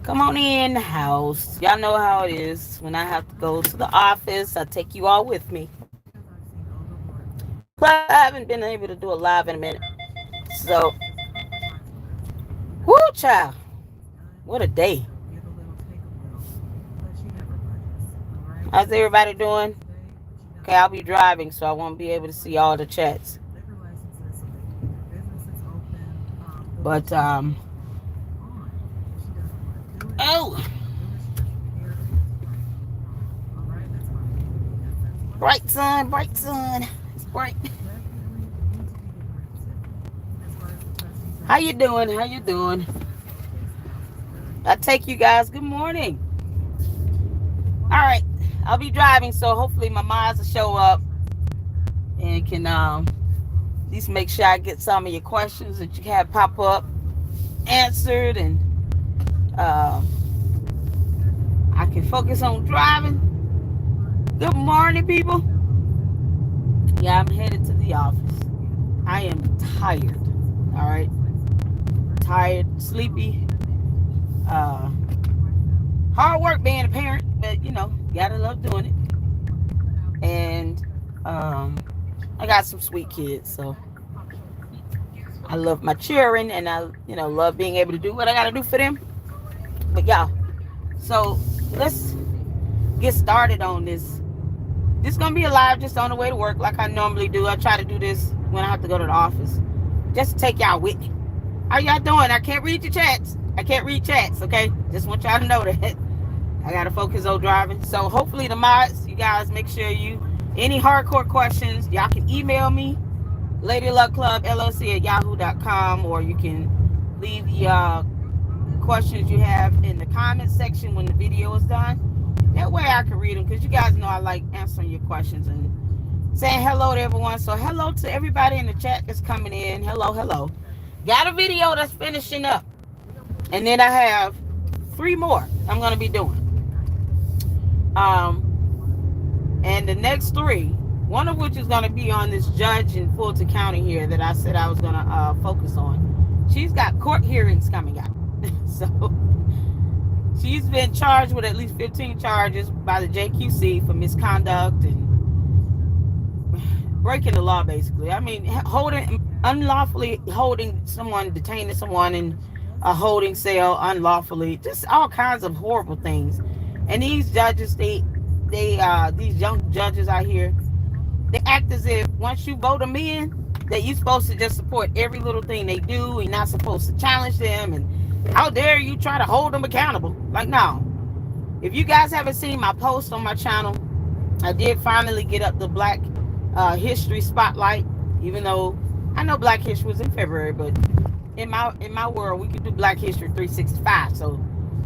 Come on in the house. Y'all know how it is. When I have to go to the office, I take you all with me. Plus, I haven't been able to do a live in a minute. So, whoo, child. What a day. How's everybody doing? Okay, I'll be driving, so I won't be able to see all the chats. But, oh, bright sun, bright sun. It's bright. How you doing? How you doing? I take you guys. Good morning. All right, I'll be driving, so hopefully my moms will show up and can at least make sure I get some of your questions that you have pop up answered, and uh, I can focus on driving. Good morning, people. Yeah, I'm headed to the office. I am tired. All right, tired, sleepy. Uh, Hard work being a parent, but gotta love doing it. And I got some sweet kids, so I love my children, and I love being able to do what I gotta do for them. But y'all, so let's get started on this. This is gonna be a live just on the way to work, like I normally do. I try to do this when I have to go to the office, just to take y'all with me. How y'all doing? I can't read your chats. I can't read chats, okay? Just want y'all to know that. I gotta focus on driving. So hopefully the mods, you guys make sure any hardcore questions, y'all can email me, LadyLuckClubLLC at yahoo.com, or you can leave the questions you have in the comment section when the video is done. That way I can read them, because you guys know I like answering your questions and saying hello to everyone. So hello to everybody in the chat that's coming in. Hello, hello. Got a video that's finishing up. And then I have 3 more I'm going to be doing. And the next 3, one of which is going to be on this judge in Fulton County here that I said I was going to focus on. She's got court hearings coming up. So she's been charged with at least 15 charges by the JQC for misconduct and breaking the law, basically. I mean, unlawfully holding someone, detaining someone in a holding cell unlawfully, just all kinds of horrible things. And these judges, these young judges out here, they act as if once you vote them in, that you're supposed to just support every little thing they do. You're not supposed to challenge them, and how dare you try to hold them accountable? Like, no. If you guys haven't seen my post on my channel, I did finally get up the Black History Spotlight, even though I know Black History was in February, but in my world, we could do Black History 365, so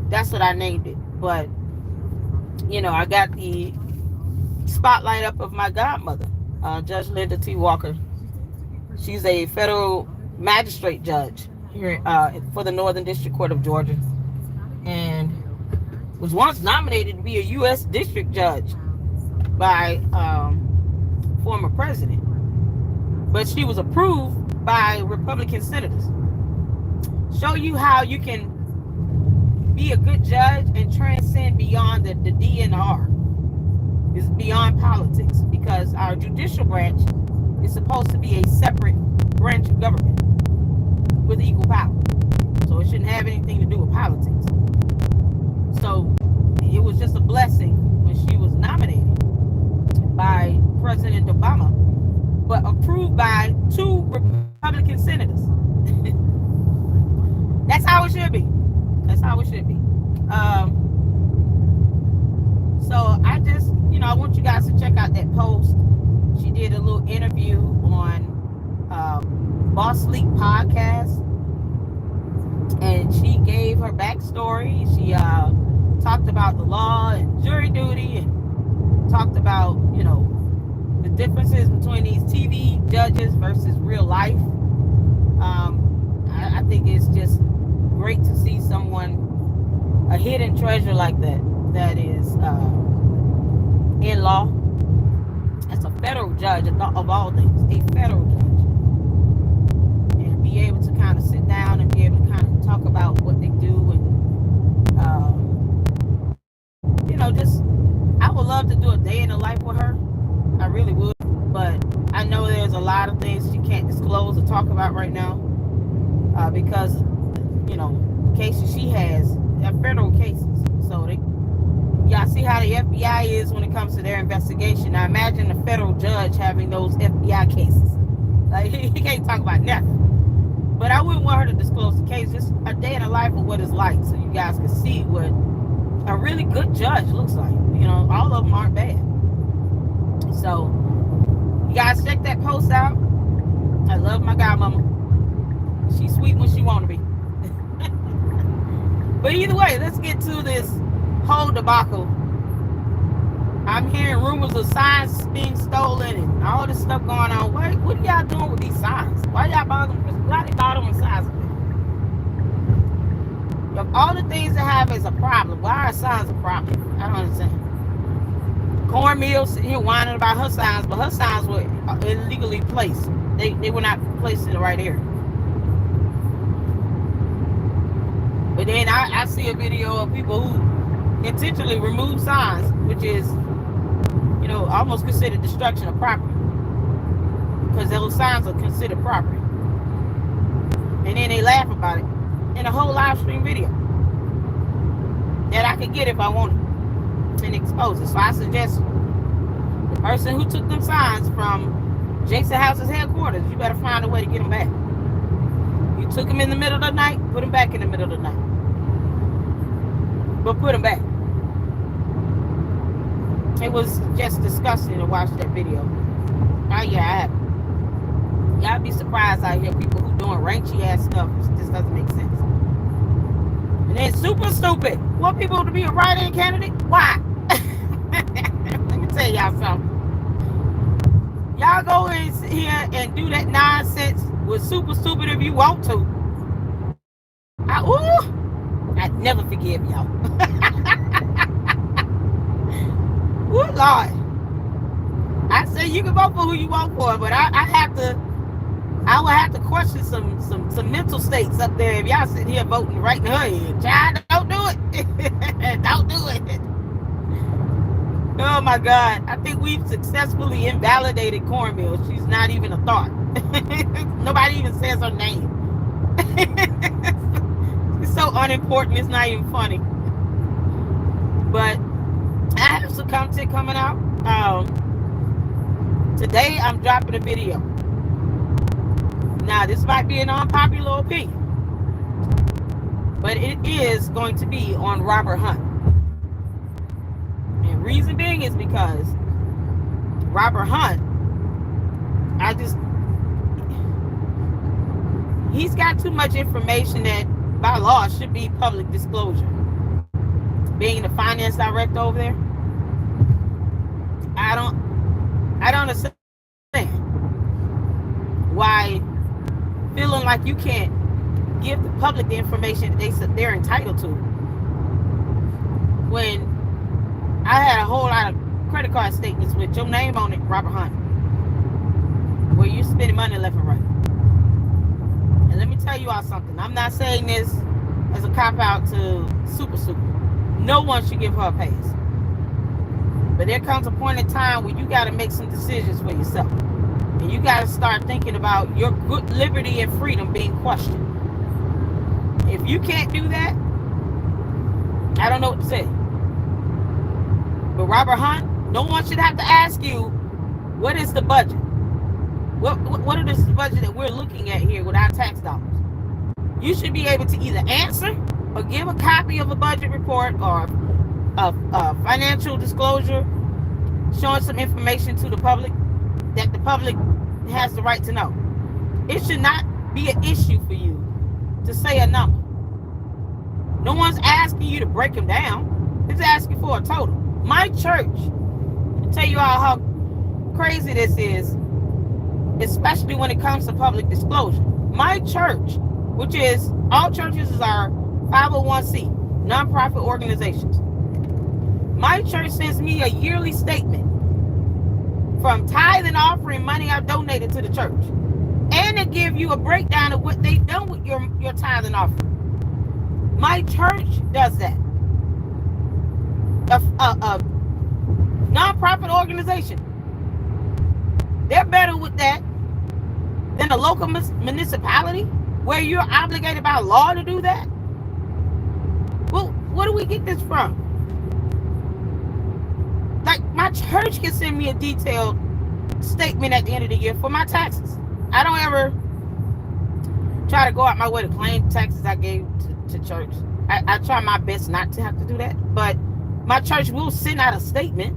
that's what I named it. But I got the spotlight up of my godmother, Judge Linda T. Walker. She's a federal magistrate judge here for the Northern District Court of Georgia, and was once nominated to be a U.S. district judge by former president, but she was approved by Republican senators. Show you how you can be a good judge and transcend beyond the D and R. It's beyond politics, because our judicial branch is supposed to be a separate branch of government with equal power. So it shouldn't have anything to do with politics. So it was just a blessing when she was nominated by President Obama, but approved by 2 Republican senators. That's how it should be. That's how it should be. So I just, I want you guys to check out that post. She did a little interview on Boss League podcast, and she gave her backstory. She talked about the law and jury duty, and talked about, the differences between these TV judges versus real life. I think it's just great to see someone, a hidden treasure like that is in law. As a federal judge of all things, a federal judge, and be able to kind of sit down disclose or talk about right now, because, cases she has are federal cases. So y'all see how the FBI is when it comes to their investigation. Now imagine a federal judge having those FBI cases. Like, he can't talk about nothing. But I wouldn't want her to disclose the case. Just a day in the life of what it's like, so you guys can see what a really good judge looks like. All of them aren't bad. So you guys check that post out. I love my godmama. She's sweet when she want to be. But either way, let's get to this whole debacle. I'm hearing rumors of signs being stolen and all this stuff going on. What are y'all doing with these signs? Why y'all bothering with signs? Of all the things that have is a problem, why are signs a problem? I don't understand. Cornmeal sitting here whining about her signs, but her signs were illegally placed. They were not placed in the right area. But then I see a video of people who intentionally remove signs, which is, almost considered destruction of property, because those signs are considered property. And then they laugh about it in a whole live stream video that I could get if I wanted and expose it. So I suggest the person who took them signs from Jason House's headquarters, you better find a way to get them back. You took them in the middle of the night, put them back in the middle of the night. But put them back. It was just disgusting to watch that video. Oh yeah, I have. Y'all be surprised out here, people who doing ranchy ass stuff. It just doesn't make sense. And then super stupid. Want people to be a write-in candidate? Why? Let me tell y'all something. Y'all go in here and do that nonsense with super stupid if you want to. I'd never forgive y'all. Ooh, Lord. I say you can vote for who you want for, but I would have to question some mental states up there if y'all sitting here voting right in her head. Child, don't do it. Don't do it. Oh my God. I think we've successfully invalidated Cornmeal. She's not even a thought. Nobody even says her name. It's so unimportant, it's not even funny. But I have some content coming out. Today I'm dropping a video. Now this might be an unpopular opinion, but it is going to be on Robert Hunt. And reason being is because Robert Hunt, he's got too much information that by law should be public disclosure. Being the finance director over there, I don't understand why feeling like you can't give the public the information that they're entitled to. When I had a whole lot of credit card statements with your name on it, Robert Hunt, where you're spending money left and right. And let me tell you all something. I'm not saying this as a cop-out to Super. No one should give her a pass. But there comes a point in time where you got to make some decisions for yourself. And you got to start thinking about your good liberty and freedom being questioned. If you can't do that, I don't know what to say. But Robert Hunt, no one should have to ask you, what is the budget? What is the budget that we're looking at here with our tax dollars? You should be able to either answer or give a copy of a budget report or a financial disclosure showing some information to the public that the public has the right to know. It should not be an issue for you to say a number. No one's asking you to break them down. It's asking for a total. My church, to tell you all how crazy this is, especially when it comes to public disclosure. My church, which is, all churches are 501c, nonprofit organizations. My church sends me a yearly statement from tithe and offering money I've donated to the church. And they give you a breakdown of what they've done with your tithe and offering. My church does that. A nonprofit organization. They're better with that than a local municipality where you're obligated by law to do that? Well, where do we get this from? Like, my church can send me a detailed statement at the end of the year for my taxes. I don't ever try to go out my way to claim taxes I gave to church. I try my best not to have to do that, but my church will send out a statement.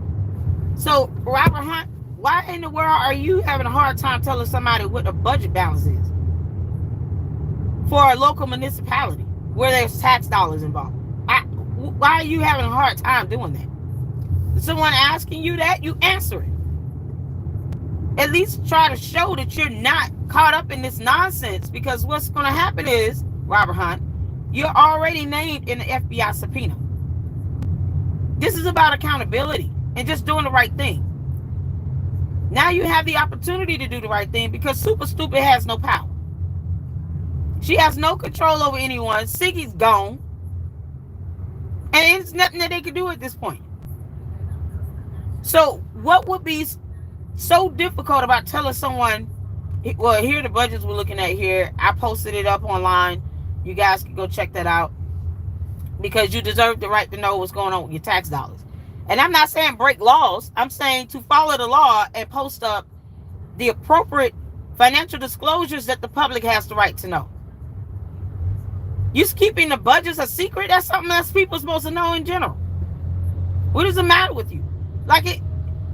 So, Robert Hunt, why in the world are you having a hard time telling somebody what the budget balance is for a local municipality where there's tax dollars involved? Why are you having a hard time doing that? Someone asking you that, you answer it. At least try to show that you're not caught up in this nonsense, because what's going to happen is, Robert Hunt, you're already named in the FBI subpoena. This is about accountability and just doing the right thing. Now you have the opportunity to do the right thing because Super Stupid has no power. She has no control over anyone. Siggy's gone. And it's nothing that they can do at this point. So what would be so difficult about telling someone, well, here are the budgets we're looking at here. I posted it up online. You guys can go check that out, because you deserve the right to know what's going on with your tax dollars. And I'm not saying break laws. I'm saying to follow the law and post up the appropriate financial disclosures that the public has the right to know. You keeping the budgets a secret? That's something that's people supposed to know in general. What is the matter with you? Like, it,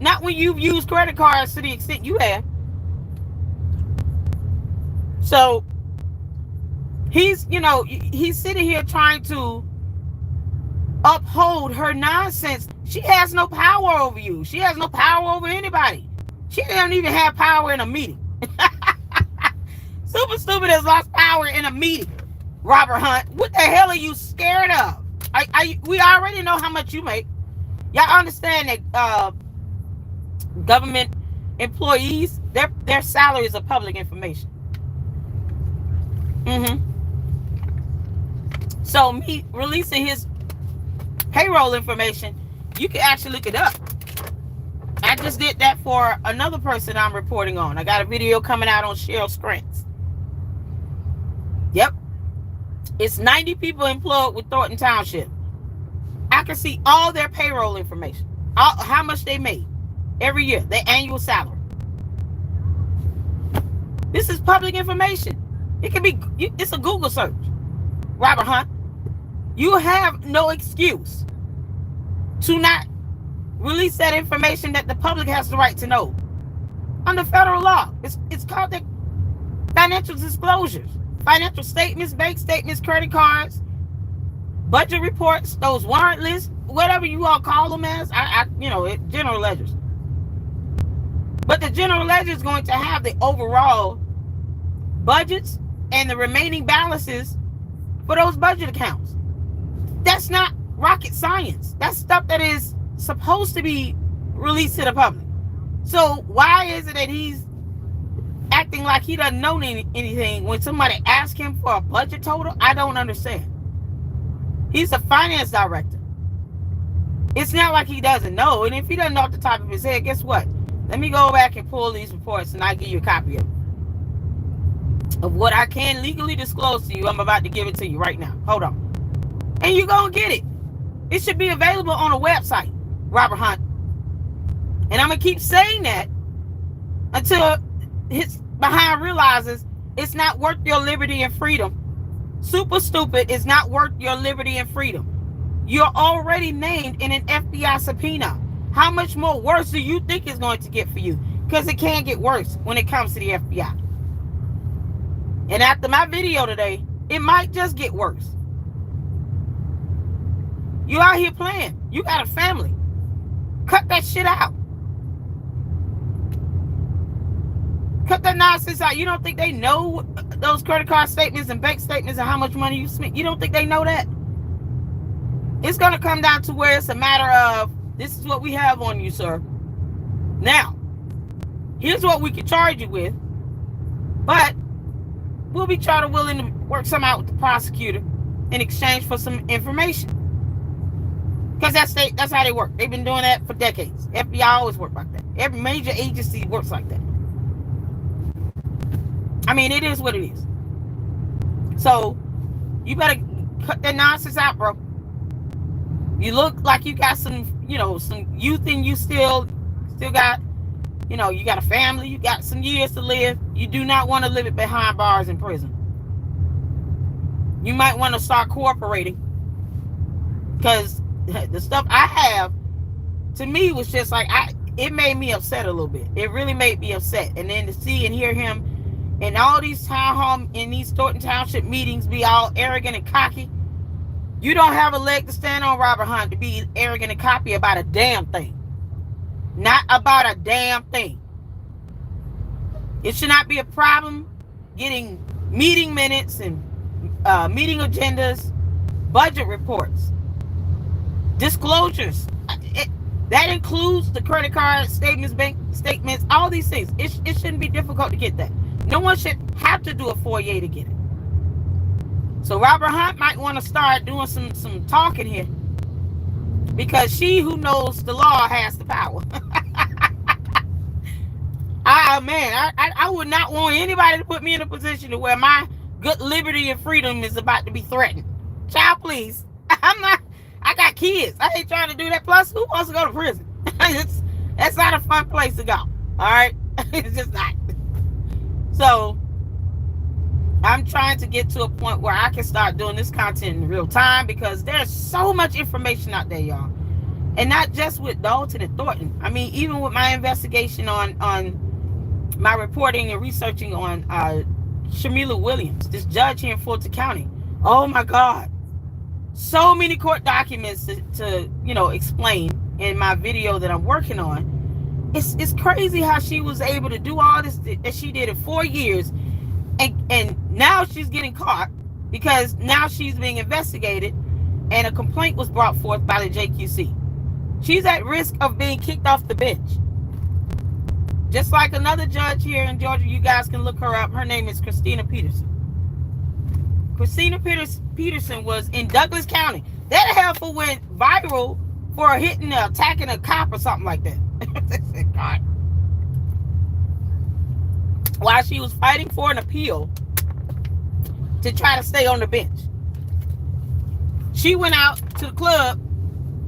not when you've used credit cards to the extent you have. So he's sitting here trying to uphold her nonsense. She has no power over you. She has no power over anybody. She doesn't even have power in a meeting. Super Stupid has lost power in a meeting. Robert Hunt, what the hell are you scared of? We already know how much you make. Y'all understand that government employees, their salaries are public information. So me releasing his payroll information, you can actually look it up. I just did that for another person I'm reporting on. I got a video coming out on Cheryl Scrantz. Yep. It's 90 people employed with Thornton Township. I can see all their payroll information, how much they made every year, their annual salary. This is public information. It can be, it's a Google search. Robert Hunt, you have no excuse to not release that information that the public has the right to know under federal law. It's called the financial disclosures. Financial statements, bank statements, credit cards, budget reports, those warrant lists, whatever you all call them as, general ledgers. But the general ledger is going to have the overall budgets and the remaining balances for those budget accounts. That's not rocket science. That's stuff that is supposed to be released to the public. So why is it that he's acting like he doesn't know anything when somebody asks him for a budget total? I don't understand. He's a finance director. It's not like he doesn't know. And if he doesn't know off the top of his head, guess what? Let me go back and pull these reports and I'll give you a copy of what I can legally disclose to you. I'm about to give it to you right now. Hold on. And you're going to get it. It should be available on a website, Robert Hunt. And I'm going to keep saying that until his behind realizes it's not worth your liberty and freedom. Super Stupid is not worth your liberty and freedom. You're already named in an FBI subpoena. How much more worse do you think it's going to get for you? Because it can get worse when it comes to the FBI. And after my video today, it might just get worse. You out here playing. You got a family. Cut that shit out. Cut that nonsense out. You don't think they know those credit card statements and bank statements and how much money you spent? You don't think they know that? It's going to come down to where it's a matter of, this is what we have on you, sir. Now, here's what we can charge you with. But we'll be willing to work something out with the prosecutor in exchange for some information. Because that's how they work. They've been doing that for decades. FBI always works like that. Every major agency works like that. I mean, it is what it is. So you better cut that nonsense out, bro. You look like you got some, some youth in you still got, you got a family, you got some years to live. You do not want to live it behind bars in prison. You might want to start cooperating, because the stuff I have, to me, was just like, it made me upset a little bit. It really made me upset. And then to see and hear him in all these town hall, in these Thornton Township meetings, be all arrogant and cocky. You don't have a leg to stand on, Robert Hunt, to be arrogant and cocky about a damn thing. Not about a damn thing. It should not be a problem getting meeting minutes and meeting agendas, budget reports, disclosures. That includes the credit card statements, bank statements, all these things. It shouldn't be difficult to get that. No one should have to do a 4A to get it. So Robert Hunt might want to start doing some talking here, because she who knows the law has the power. I would not want anybody to put me in a position to where my good liberty and freedom is about to be threatened. Child, please. I got kids. I ain't trying to do that. Plus, who wants to go to prison? That's not a fun place to go. All right? It's just not. So I'm trying to get to a point where I can start doing this content in real time, because there's so much information out there, y'all. And not just with Dolton and Thornton. I mean, even with my investigation on my reporting and researching on Shamila Williams, this judge here in Fulton County. Oh my God. So many court documents to explain in my video that I'm working on. It's crazy how she was able to do all this that she did in 4 years. And now she's getting caught, because now she's being investigated and a complaint was brought forth by the JQC. She's at risk of being kicked off the bench. Just like another judge here in Georgia, you guys can look her up. Her name is Christina Peterson. Christina Peterson was in Douglas County. That heifer went viral for attacking a cop or something like that. God. While she was fighting for an appeal to try to stay on the bench. She went out to the club,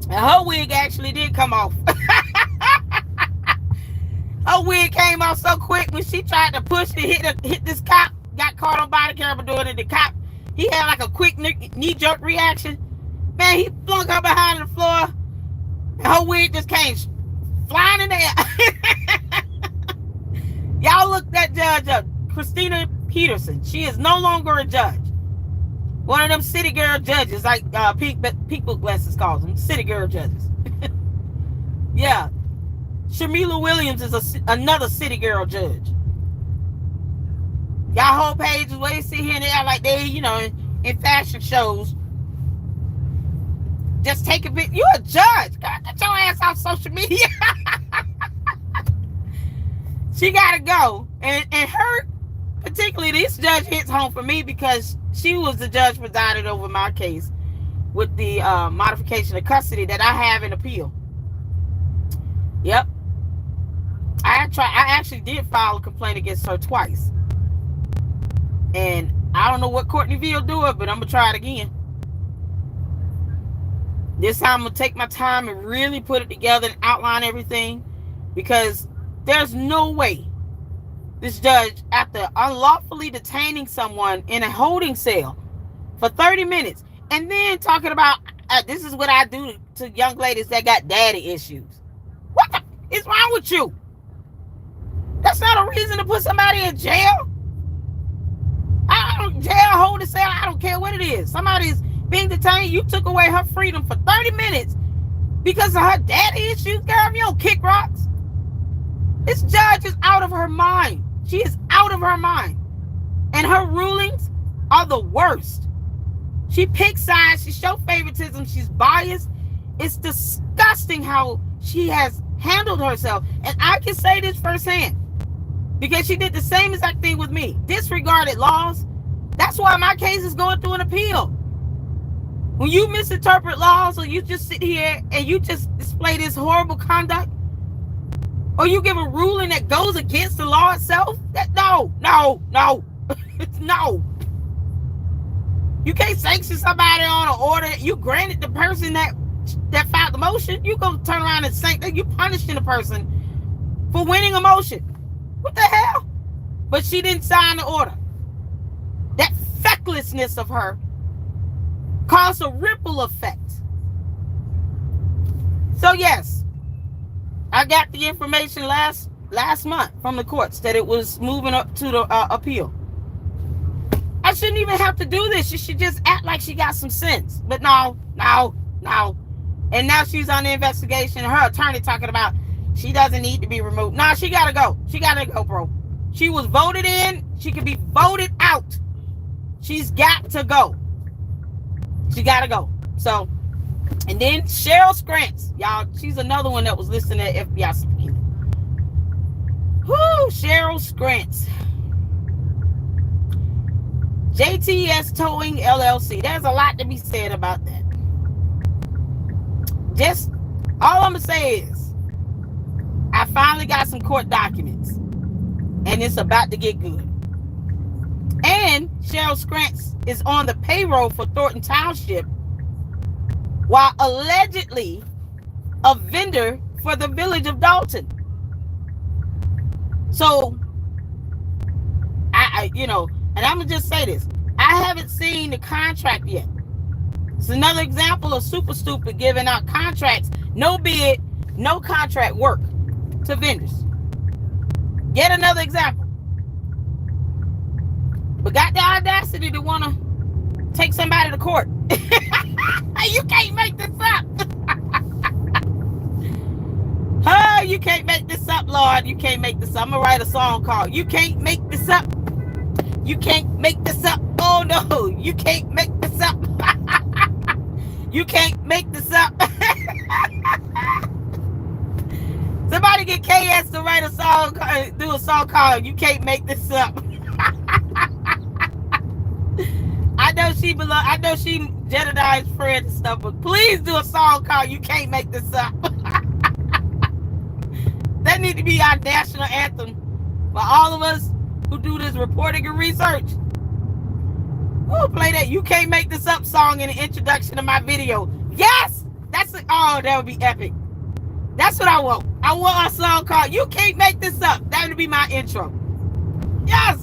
and her wig actually did come off. Her wig came off so quick when she tried to push to hit this cop. Got caught on body camera doing it. The cop, he had like a quick knee-jerk reaction. Man, he flung her behind the floor, and her wig just came flying in the air. Y'all look that judge up, Christina Peterson. She is no longer a judge. One of them city girl judges, like Pink Book Glasses calls them, city girl judges. Yeah. Shamila Williams is another city girl judge. Y'all whole page is where they sit here and they are like they, in fashion shows. Just take a bit. You a judge. God, get your ass off social media. She gotta go. And her, particularly this judge, hits home for me, because she was the judge presided over my case with the modification of custody that I have in appeal. Yep. I actually did file a complaint against her twice. And I don't know what Courtney V will do it, but I'm going to try it again. This time I'm going to take my time and really put it together and outline everything, because there's no way this judge, after unlawfully detaining someone in a holding cell for 30 minutes, and then talking about, this is what I do to young ladies that got daddy issues. What the is wrong with you? That's not a reason to put somebody in jail. I don't jail, hold the cell, I don't care what it is. Somebody's being detained, you took away her freedom for 30 minutes because of her daddy issues. Girl, you don't kick rocks. This judge is out of her mind. She is out of her mind. And her rulings are the worst. She picks sides, she shows favoritism, she's biased. It's disgusting how she has handled herself. And I can say this firsthand, because she did the same exact thing with me. Disregarded laws. That's why my case is going through an appeal. When you misinterpret laws, or you just sit here and you just display this horrible conduct, or you give a ruling that goes against the law itself, that no. No. You can't sanction somebody on an order. You granted the person that filed the motion. You go turn around and sanction. You punishing the person for winning a motion. What the hell? But she didn't sign the order. That fecklessness of her caused a ripple effect. So yes, I got the information last month from the courts that it was moving up to the appeal. I shouldn't even have to do this. She should just act like she got some sense. But no. And now she's on the investigation. Her attorney talking about she doesn't need to be removed. No, she gotta go. She gotta go, bro. She was voted in. She can be voted out. She's got to go. She gotta go. So, and then Cheryl Scrantz, y'all, she's another one that was listed at FBI subpoena. Whoo, Cheryl Scrantz. JTS Towing LLC. There's a lot to be said about that. Just all I'm gonna say is I finally got some court documents and it's about to get good. And Cheryl Scrantz is on the payroll for Thornton Township while allegedly a vendor for the village of Dolton. So I and I'm gonna just say this. I haven't seen the contract yet. It's another example of super stupid giving out contracts, no bid, no contract work to vendors. Yet another example. But got the audacity to want to take somebody to court. You can't make this up. Oh, you can't make this up, Lord. You can't make this up. I'm going to write a song called You Can't Make This Up. You can't make this up. Oh, no. You can't make this up. You can't make this up. Somebody get KS to write a song, do a song called You Can't Make This Up. I know she Jedediah's friend and stuff, but please do a song called You Can't Make This Up. That need to be our national anthem for all of us who do this reporting and research. We'll play that You Can't Make This Up song in the introduction of my video. Yes! That would be epic. That's what I want. I want a song called You Can't Make This Up. That would be my intro. Yes!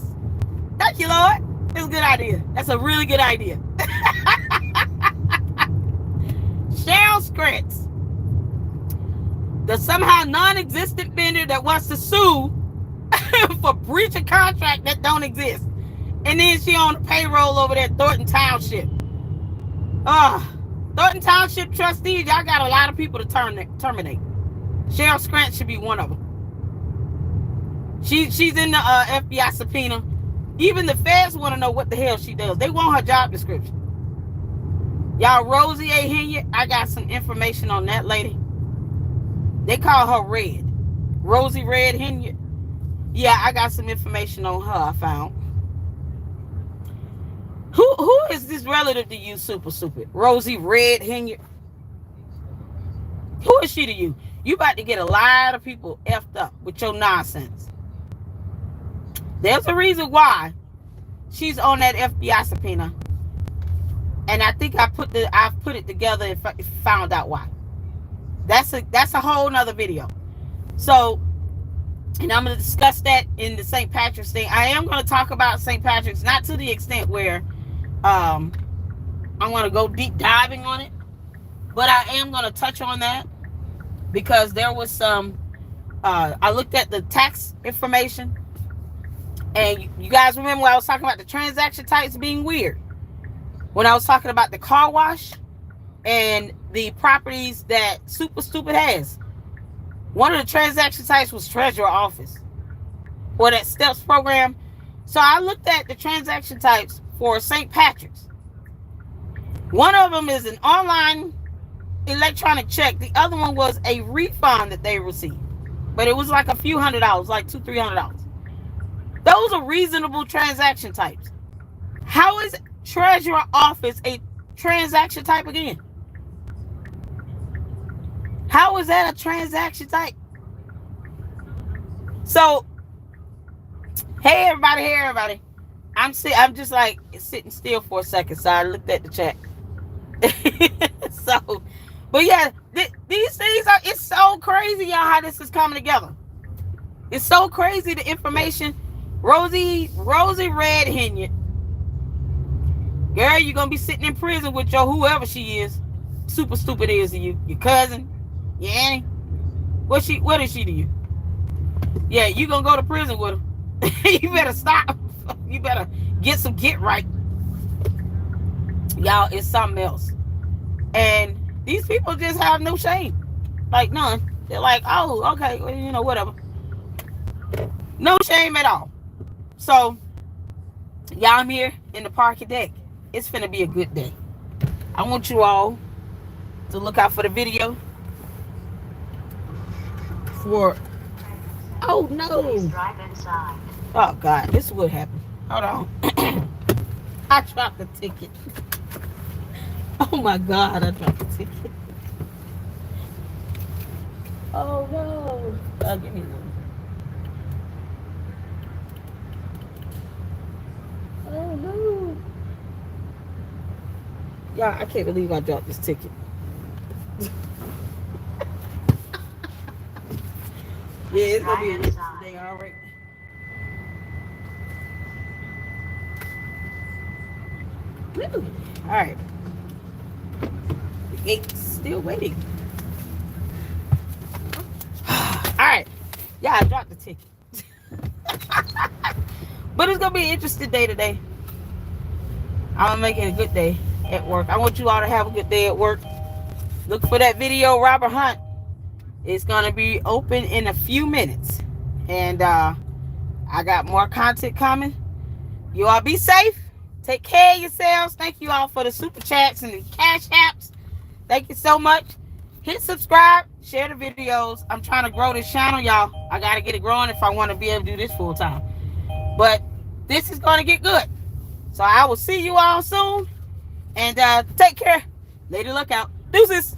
Thank you, Lord. It's a good idea. That's a really good idea. Cheryl Scrantz, the somehow non-existent vendor that wants to sue for breach of contract that don't exist. And then she on the payroll over there at Thornton Township. Thornton Township trustees, y'all got a lot of people to terminate. Cheryl Scrantz should be one of them. She's in the FBI subpoena. Even the feds want to know what the hell she does. They want her job description. Y'all, Rosie A. Hinyard, I got some information on that lady. They call her Red. Rosie Red Hinyard. Yeah, I got some information on her I found. Who is this relative to you, super stupid? Rosie Red Hinyard? Who is she to you? You about to get a lot of people effed up with your nonsense. There's a reason why she's on that FBI subpoena. And I think I've put it together and found out why. That's a whole nother video. So, and I'm going to discuss that in the St. Patrick's thing. I am going to talk about St. Patrick's, not to the extent where I'm going to go deep diving on it. But I am going to touch on that because there was some, I looked at the tax information. And you guys remember when I was talking about the transaction types being weird? When I was talking about the car wash and the properties that Super Stupid has. One of the transaction types was treasurer office. Or that STEPS program. So I looked at the transaction types for St. Patrick's. One of them is an online electronic check. The other one was a refund that they received. But it was like a few $100, like $200-$300. Those are reasonable transaction types. How is treasurer office a transaction type again? How is that a transaction type? So, hey everybody. I'm just like sitting still for a second, so I looked at the chat. So, but yeah, these things it's so crazy, y'all, how this is coming together. It's so crazy, the information. Rosie Red Hiniot. Girl, you're gonna be sitting in prison with your whoever she is. Super stupid is to you. Your cousin, your auntie. What is she to you? Yeah, you gonna go to prison with her. You better stop. You better get right. Y'all, it's something else. And these people just have no shame. Like none. They're like, oh, okay, well, whatever. No shame at all. So, y'all, I'm here in the parking deck. It's finna be a good day. I want you all to look out for the video for... Oh, no. Please drive inside. Oh, God. This is what happened. Hold on. I dropped the ticket. Oh, my God. I dropped the ticket. Oh, no. Oh, give me one. Oh, no. Y'all, I can't believe I dropped this ticket. Yeah, it's going to be a interesting day, all right. Woo. All right. The gate's still waiting. All right. Yeah, I dropped the ticket. But it's going to be an interesting day today. I'm making a good day at work. I want you all to have a good day at work. Look for that video, Robert Hunt. It's going to be open in a few minutes. And I got more content coming. You all be safe. Take care of yourselves. Thank you all for the super chats and the cash apps. Thank you so much. Hit subscribe. Share the videos. I'm trying to grow this channel, y'all. I got to get it growing if I want to be able to do this full time. But this is going to get good. So I will see you all soon. And take care. Lady Luck out. Deuces.